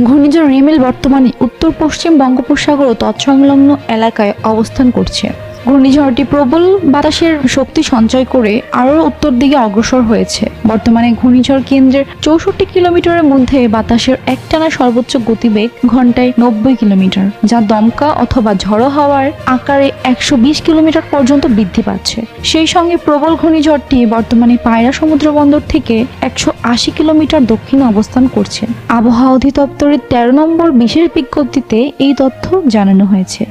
ঘূর্ণিঝড় রিমেল বর্তমানে উত্তর পশ্চিম বঙ্গোপসাগর ও তৎসংলগ্ন এলাকায় অবস্থান করছে। ঘূর্ণিঝড়টি প্রবল বাতাসের শক্তি সঞ্চয় করে আরও উত্তর দিকে অগ্রসর হয়েছে। বর্তমানে ঘূর্ণিঝড় কেন্দ্রের 64 কিলোমিটারের মধ্যে বাতাসের একটানা সর্বোচ্চ গতিবেগ ঘন্টায় 90 কিলোমিটার, যা দমকা অথবা ঝড়ো হাওয়ার আকারে 120 কিলোমিটার পর্যন্ত বৃদ্ধি পাচ্ছে। সেই সঙ্গে প্রবল ঘূর্ণিঝড়টি বর্তমানে পায়রা সমুদ্র বন্দর থেকে 180 কিলোমিটার দক্ষিণে অবস্থান করছে। আবহাওয়া অধিদপ্তরের 13 নম্বর বিশেষ বিজ্ঞপ্তিতে এই তথ্য জানানো হয়েছে।